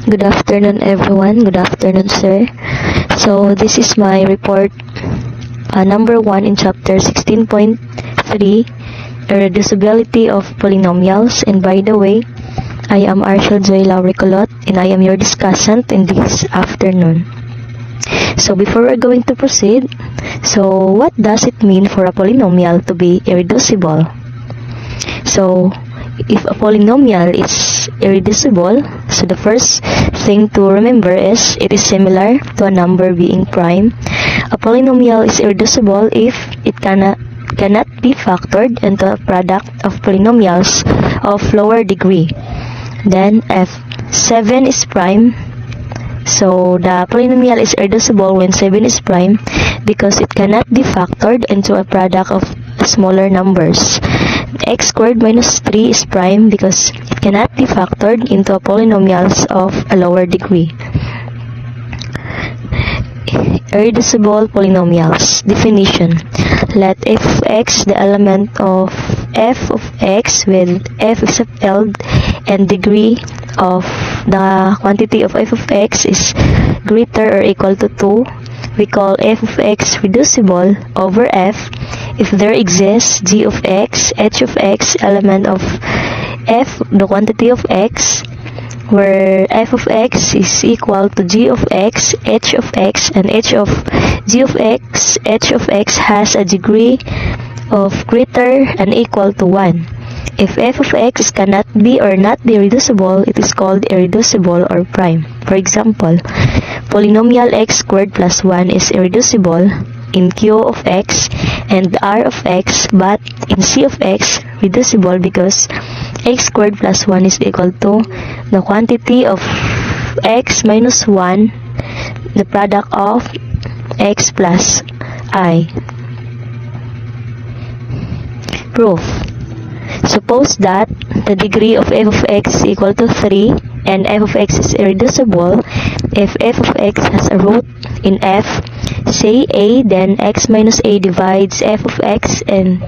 Good afternoon, everyone. Good afternoon, sir. So, this is my report number 1 in chapter 16.3, Irreducibility of Polynomials. And by the way, I am Arshel Joy Lauricolot, and I am your discussant in this afternoon. So, before we're going to proceed, so what does it mean for a polynomial to be irreducible? So, if a polynomial is irreducible, so the first thing to remember is it is similar to a number being prime. A polynomial is irreducible if it cannot be factored into a product of polynomials of lower degree. Then if 7 is prime, so the polynomial is irreducible when 7 is prime because it cannot be factored into a product of smaller numbers. X squared minus 3 is prime because it cannot be factored into a polynomials of a lower degree. Irreducible polynomials. Definition. Let f of x the element of f of x with f accepted and degree of the quantity of f of x is greater or equal to 2. We call f of x reducible over f if there exists g of x, h of x, element of f, the quantity of x, where f of x is equal to g of x, h of x, and h of g of x, h of x has a degree of greater and equal to 1. If f of x cannot be or not be reducible, it is called irreducible or prime. For example, polynomial x squared plus 1 is irreducible in q of x and r of x, but in c of x reducible because x squared plus 1 is equal to the quantity of x minus 1, the product of x plus I. Proof. Suppose that the degree of f of x is equal to 3 and f of x is irreducible if f of x has a root in f, say a, then x minus a divides f of x and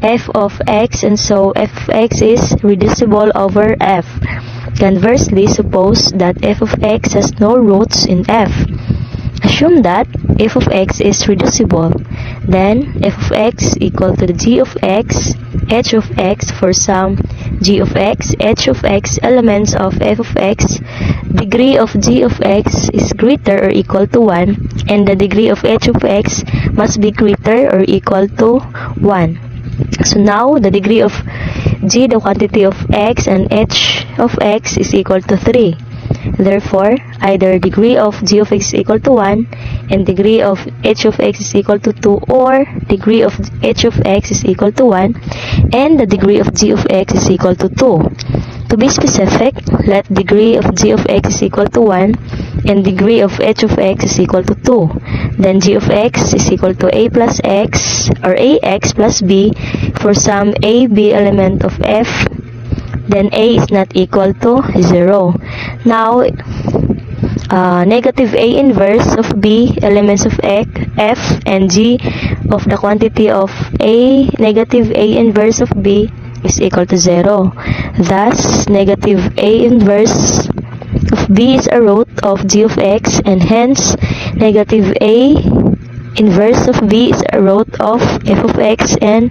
f of x, and so f of x is reducible over f. Conversely, suppose that f of x has no roots in f. Assume that f of x is reducible. Then f of x equal to the g of x, h of x for some g of x, h of x elements of f of x. Degree of g of x is greater or equal to 1, and the degree of h of x must be greater or equal to 1. So now the degree of g, the quantity of x, and h of x is equal to 3. Therefore, either degree of g of x is equal to 1 and degree of h of x is equal to 2, or degree of h of x is equal to 1 and the degree of g of x is equal to 2. To be specific, let degree of g of x is equal to 1 and degree of h of x is equal to 2. Then g of x is equal to a plus x or ax plus b for some a, b element of f. Then a is not equal to 0. Now, negative a inverse of b elements of f and g of the quantity of a negative a inverse of b is equal to 0. Thus, negative a inverse of b is a root of g of x, and hence negative a inverse of b is a root of f of x and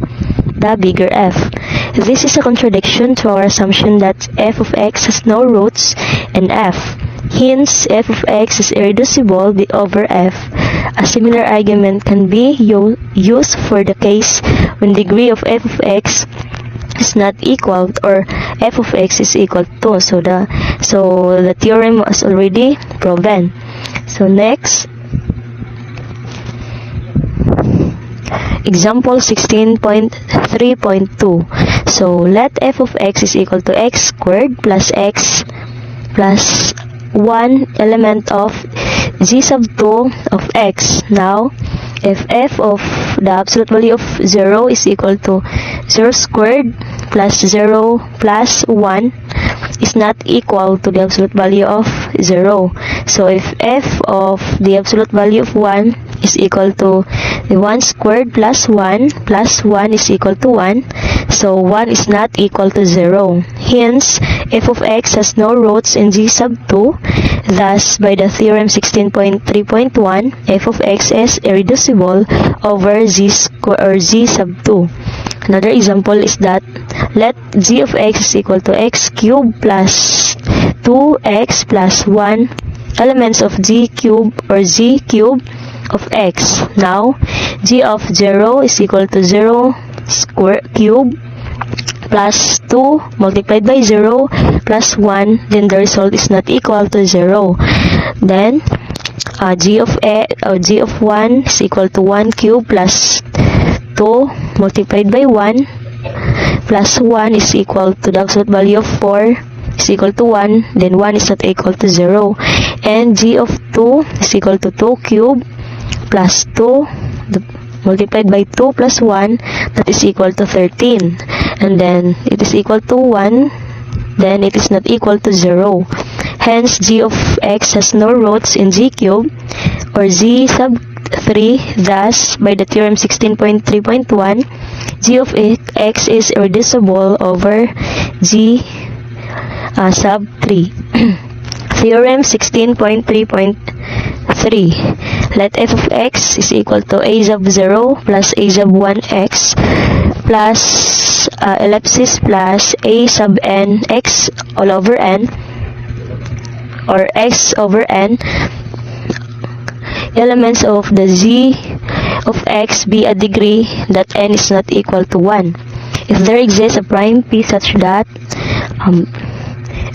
the bigger f. This is a contradiction to our assumption that f of x has no roots in f. Hence, f of x is irreducible over f. A similar argument can be used for the case when degree of f of x is not equal or f of x is equal to. So the theorem was already proven. So next, example 16.3.2. So let f of x is equal to x squared plus x plus 1 element of g sub 2 of x. Now, if f of the absolute value of 0 is equal to 0 squared plus 0 plus 1 is not equal to the absolute value of 0. So if f of the absolute value of 1 is equal to the 1 squared plus 1 is equal to 1, so 1 is not equal to 0. Hence, f of x has no roots in g sub 2, Thus, by the theorem 16.3.1, f of x is irreducible over z square or z sub 2. Another example is that let g of x is equal to x cubed plus 2x plus 1 elements of g cubed or z cubed of x. Now, g of 0 is equal to 0 square cube plus 2 multiplied by 0 plus 1, then the result is not equal to 0. Then, g of 1 is equal to 1 cube plus 2 multiplied by 1 plus 1 is equal to the absolute value of 4 is equal to 1, then 1 is not equal to 0. And g of 2 is equal to 2 cube plus 2 multiplied by 2 plus 1, that is equal to 13. And then it is equal to 1, then it is not equal to 0. Hence, g of x has no roots in g cube or z sub 3. Thus, by the theorem 16.3.1, g of x is irreducible over g sub 3. Theorem 16.3.3. Let f of x is equal to a sub 0 plus a sub 1x plus ellipsis plus a sub n x all over n or x over n elements of the z of x be a degree that n is not equal to 1. If there exists a prime p such that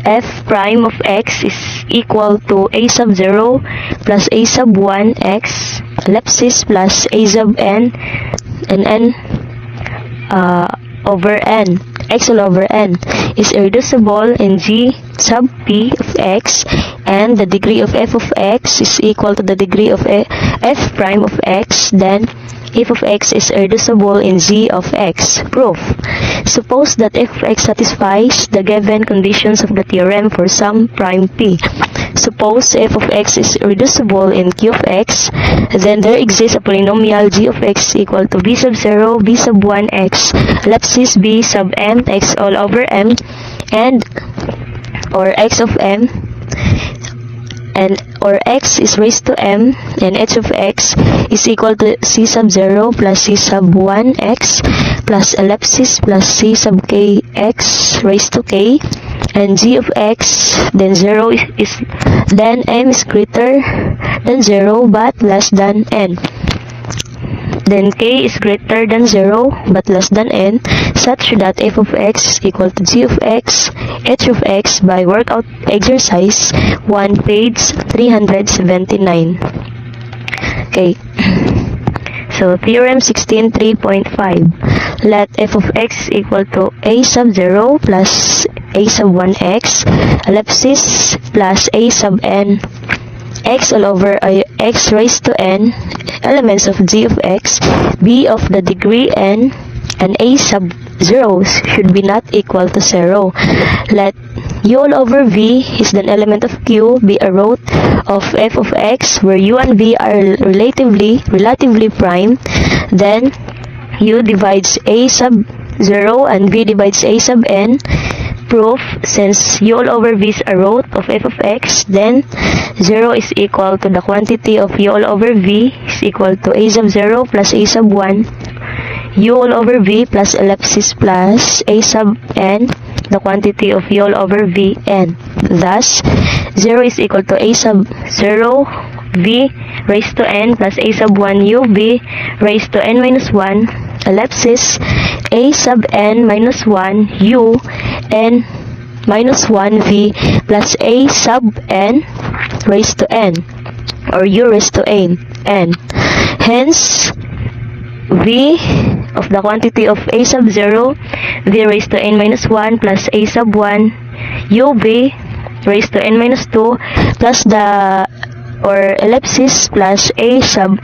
f prime of x is equal to a sub 0 plus a sub 1 x ellipsis plus a sub n and n over n x all over n is irreducible in g sub p of x, and the degree of f of x is equal to the degree of f prime of x, then f of x is irreducible in z of x. Proof. Suppose that f of x satisfies the given conditions of the theorem for some prime p. Suppose f of x is irreducible in q of x, then there exists a polynomial g of x equal to b sub 0, b sub 1 x, ellipsis b sub m x all over m, and or x of m, and or x is raised to m, and h of x is equal to c sub 0 plus c sub 1 x plus ellipsis plus c sub k x raised to k, and g of x, then 0 is then m is greater than 0 but less than n. Then k is greater than 0 but less than n, such that f of x is equal to g of x, h of x by workout exercise 1, page 379. Okay. So, theorem 16.3.5. Let f of x equal to a sub 0 plus a sub 1x, ellipsis plus a sub n x all over x raised to n elements of g of x be of the degree n, and a sub 0 should be not equal to 0. Let u all over v is an element of q be a root of f of x where u and v are relatively prime. Then u divides a sub 0 and v divides a sub n. Proof. Since u all over v is a root of f of x, then 0 is equal to the quantity of u all over v is equal to a sub 0 plus a sub 1 u all over v plus ellipsis plus a sub n, the quantity of u all over v n. Thus, 0 is equal to a sub 0 v raised to n plus a sub 1 u v raised to n minus 1 ellipsis a sub n minus 1 u n minus 1 v plus a sub n raised to n or u raised to n. Hence, v of the quantity of a sub 0 v raised to n minus 1 plus a sub 1 u v raised to n minus 2 plus the or ellipsis plus a sub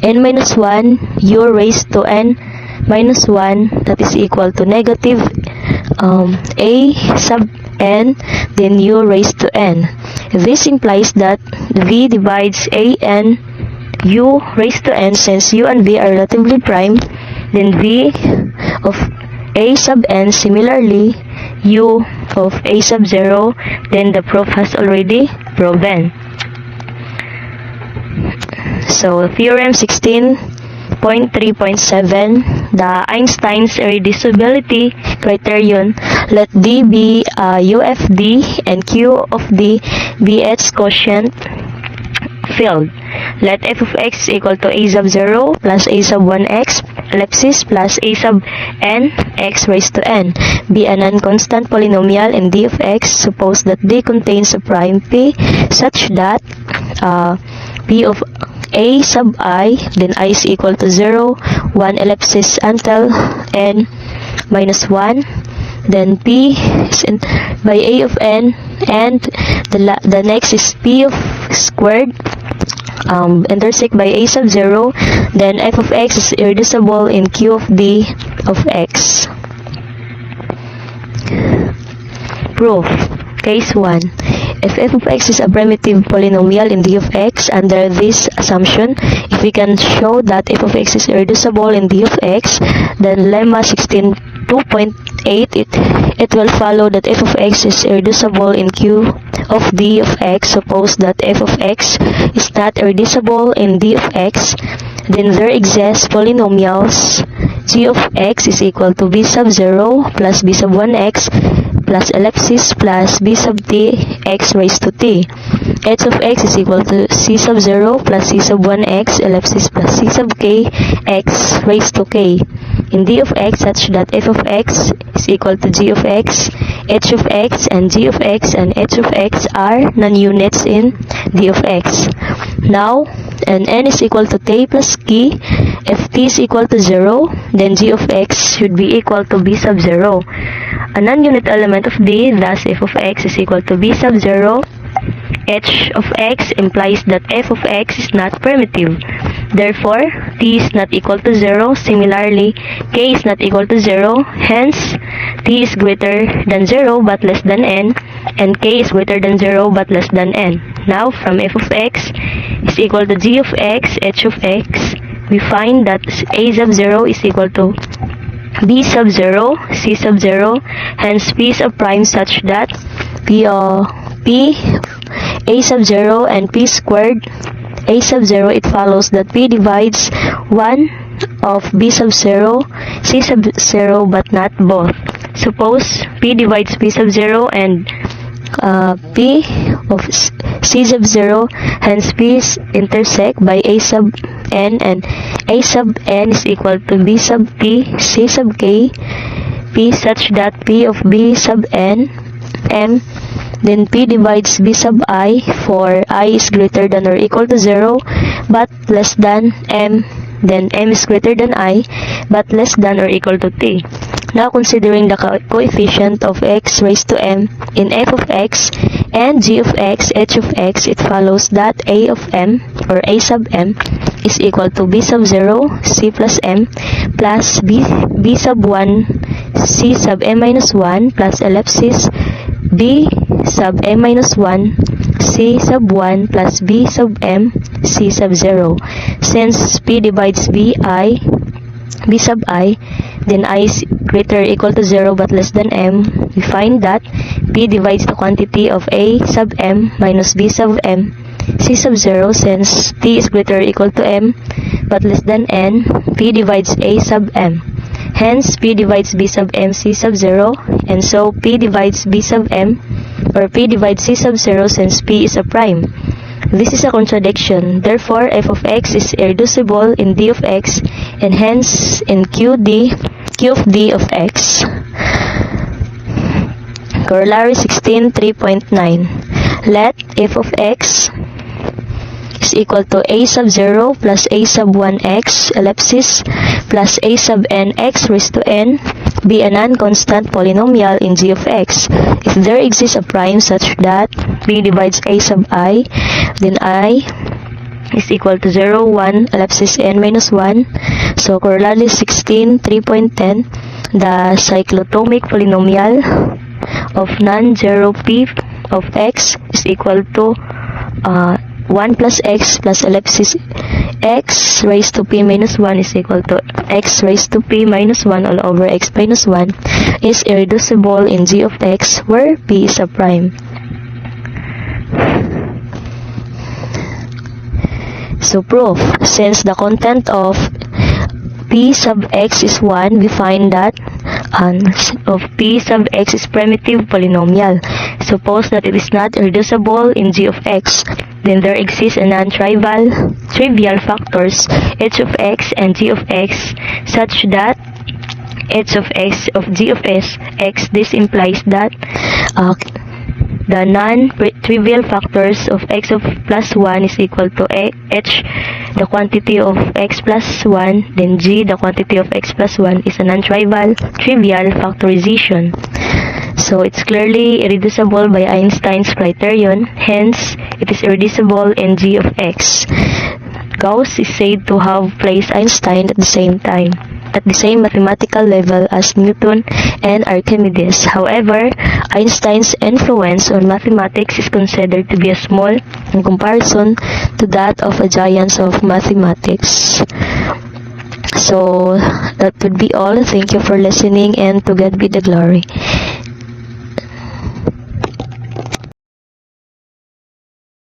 n minus 1 u raised to n minus 1, that is equal to negative a sub n then u raised to n. This implies that v divides a n u raised to n. Since u and v are relatively prime, then v of a sub n similarly u of a sub 0, then the proof has already proven. So theorem 16.3.7, the Einstein's irreducibility criterion, let D be U of D and Q of D be its quotient field. Let f of x is equal to a sub 0 plus a sub 1x ellipsis plus a sub n x raised to n be a non-constant polynomial in D of x. Suppose that D contains a prime p such that p of a sub I, then I is equal to 0, 1 ellipsis until n minus 1, then p is by a of n, and the next is p of squared intersect by a sub 0, then f of x is irreducible in q of d of x. Proof. Case 1. If f of x is a primitive polynomial in d of x, under this assumption, if we can show that f of x is irreducible in d of x, then lemma 16.2.8, it will follow that f of x is irreducible in q of d of x. Suppose that f of x is not irreducible in d of x, then there exists polynomials g of x is equal to b sub 0 plus b sub 1x plus ellipsis plus b sub t x raised to t. H of x is equal to c sub 0 plus c sub 1x ellipsis plus c sub k x raised to k in d of x such that f of x is equal to g of x, h of x, and g of x and h of x are non-units in d of x. Now, and n is equal to k plus k. If t is equal to 0, then g of x should be equal to b sub 0. A non-unit element of d, thus f of x is equal to b sub 0. H of x implies that f of x is not primitive. Therefore, t is not equal to 0. Similarly, k is not equal to 0. Hence, t is greater than 0 but less than n, and k is greater than 0 but less than n. Now, from f of x is equal to g of x, h of x, we find that a sub 0 is equal to b sub 0, c sub 0, hence p is a prime such that p a sub 0 and p squared a sub 0, it follows that p divides 1 of b sub 0, c sub 0, but not both. Suppose p divides p sub 0 and p of c sub 0, hence p is intersect by a sub n, and a sub n is equal to b sub t, c sub k, p such that p of b sub n, m, then p divides b sub I for I is greater than or equal to 0 but less than m, then m is greater than I but less than or equal to t. Now considering the coefficient of x raised to m in f of x and g of x, h of x, it follows that a of m or a sub m is equal to b sub 0, c plus m plus b sub 1, c sub m minus 1 plus ellipsis b sub m minus 1, c sub 1 plus b sub m, c sub 0. Since p divides b sub I, then I is greater or equal to 0 but less than m, we find that p divides the quantity of a sub m minus b sub m, c sub 0. Since t is greater or equal to m but less than n, p divides a sub m. Hence, p divides b sub m, c sub 0, and so p divides b sub m, or p divides c sub 0 since p is a prime. This is a contradiction. Therefore, f of x is irreducible in d of x, and hence in q of d of x. Corollary 16.3.9. Let f of x is equal to a sub 0 plus a sub 1x ellipsis plus a sub n x raised to n be a non-constant polynomial in g of x. If there exists a prime such that p divides a sub I, then I is equal to 0, 1, ellipsis n minus 1. So corollary 16.3.10, the cyclotomic polynomial of non-zero p of x is equal to 1 plus x plus ellipsis x raised to p minus 1 is equal to x raised to p minus 1 all over x minus 1 is irreducible in g of x where p is a prime. So proof, since the content of p sub x is 1, we find that of p sub x is primitive polynomial. Suppose that it is not irreducible in g of x, then there exists a non-trivial factors h of x and g of x such that h of x of g of x. This implies that the non-trivial factors of x of plus 1 is equal to h, the quantity of x plus 1, then g, the quantity of x plus 1, is a non-trivial factorization. So it's clearly irreducible by Einstein's criterion, hence it is irreducible in g of x. Gauss is said to have placed Einstein at the same mathematical level as Newton and Archimedes. However, Einstein's influence on mathematics is considered to be small in comparison to that of a giant of mathematics. So that would be all. Thank you for listening, and to God be the glory.